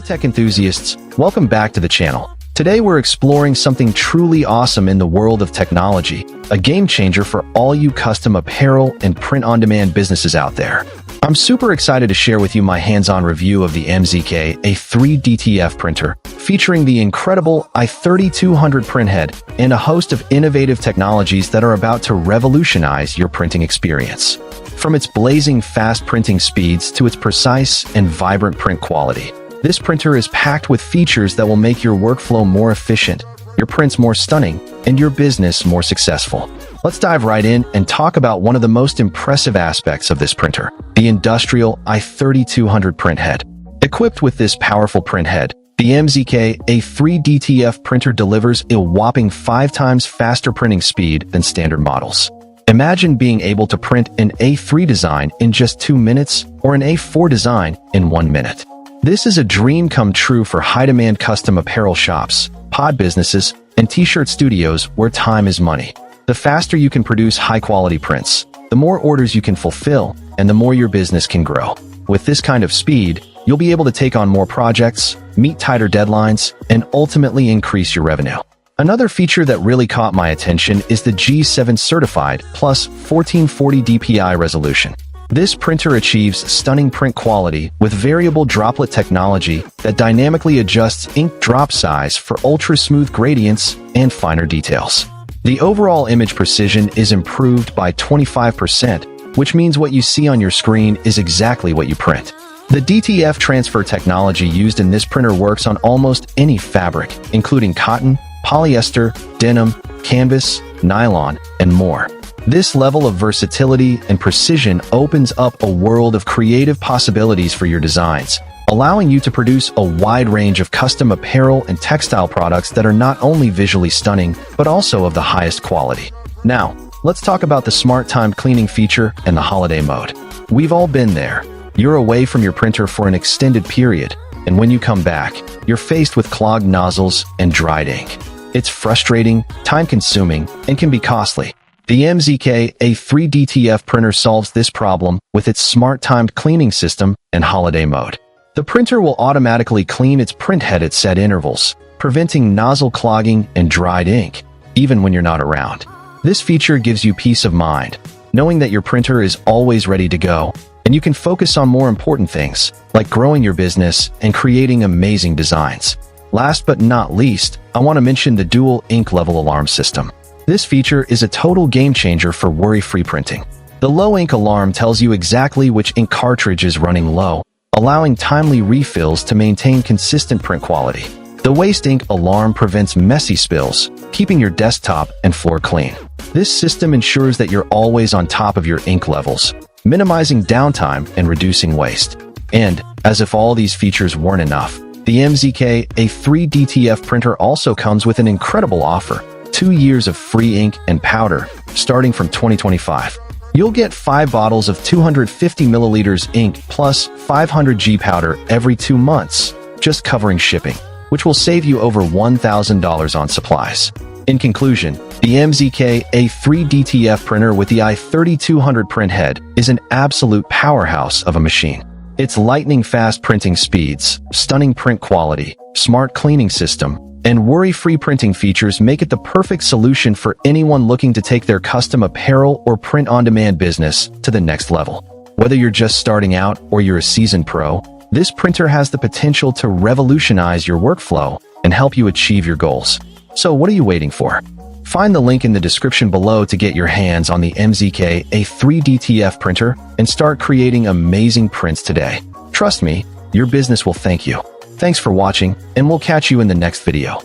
tech enthusiasts, welcome back to the channel. Today we're exploring something truly awesome in the world of technology, a game changer for all you custom apparel and print-on-demand businesses out there. I'm super excited to share with you my hands-on review of the MZK A3 DTF printer, featuring the incredible i3200 Printhead and a host of innovative technologies that are about to revolutionize your printing experience. From its blazing fast printing speeds to its precise and vibrant print quality, this printer is packed with features that will make your workflow more efficient, your prints more stunning, and your business more successful. Let's dive right in and talk about one of the most impressive aspects of this printer, the Industrial i3200 Printhead. Equipped with this powerful printhead, the MZK A3 DTF printer delivers a whopping 5 times faster printing speed than standard models. Imagine being able to print an A3 design in just 2 minutes or an A4 design in 1 minute. This is a dream come true for high-demand custom apparel shops, pod businesses, and t-shirt studios where time is money. The faster you can produce high-quality prints, the more orders you can fulfill, and the more your business can grow. With this kind of speed, you'll be able to take on more projects, meet tighter deadlines, and ultimately increase your revenue. Another feature that really caught my attention is the G7 certified plus 1440 dpi resolution. This printer achieves stunning print quality with variable droplet technology that dynamically adjusts ink drop size for ultra-smooth gradients and finer details. The overall image precision is improved by 25%, which means what you see on your screen is exactly what you print. The DTF transfer technology used in this printer works on almost any fabric, including cotton, polyester, denim, canvas, nylon, and more. This level of versatility and precision opens up a world of creative possibilities for your designs, allowing you to produce a wide range of custom apparel and textile products that are not only visually stunning, but also of the highest quality. Now, let's talk about the smart timed cleaning feature and the holiday mode. We've all been there. You're away from your printer for an extended period, and when you come back, you're faced with clogged nozzles and dried ink. It's frustrating, time-consuming, and can be costly. The MZK A3 DTF printer solves this problem with its smart-timed cleaning system and holiday mode. The printer will automatically clean its printhead at set intervals, preventing nozzle clogging and dried ink, even when you're not around. This feature gives you peace of mind, knowing that your printer is always ready to go, and you can focus on more important things, like growing your business and creating amazing designs. Last but not least, I want to mention the dual ink level alarm system. This feature is a total game changer for worry-free printing. The low ink alarm tells you exactly which ink cartridge is running low, allowing timely refills to maintain consistent print quality. The waste ink alarm prevents messy spills, keeping your desktop and floor clean. This system ensures that you're always on top of your ink levels, minimizing downtime and reducing waste. And, as if all these features weren't enough, the MZK A3 DTF printer also comes with an incredible offer: 2 years of free ink and powder, starting from 2025. You'll get 5 bottles of 250 milliliters ink plus 500 G powder every 2 months, just covering shipping, which will save you over $1,000 on supplies. In conclusion, the MZK A3 DTF printer with the i3200 Printhead is an absolute powerhouse of a machine. Its lightning-fast printing speeds, stunning print quality, smart cleaning system, and worry-free printing features make it the perfect solution for anyone looking to take their custom apparel or print-on-demand business to the next level. Whether you're just starting out or you're a seasoned pro, this printer has the potential to revolutionize your workflow and help you achieve your goals. So what are you waiting for? Find the link in the description below to get your hands on the MZK A3 DTF printer and start creating amazing prints today. Trust me, your business will thank you. Thanks for watching, and we'll catch you in the next video.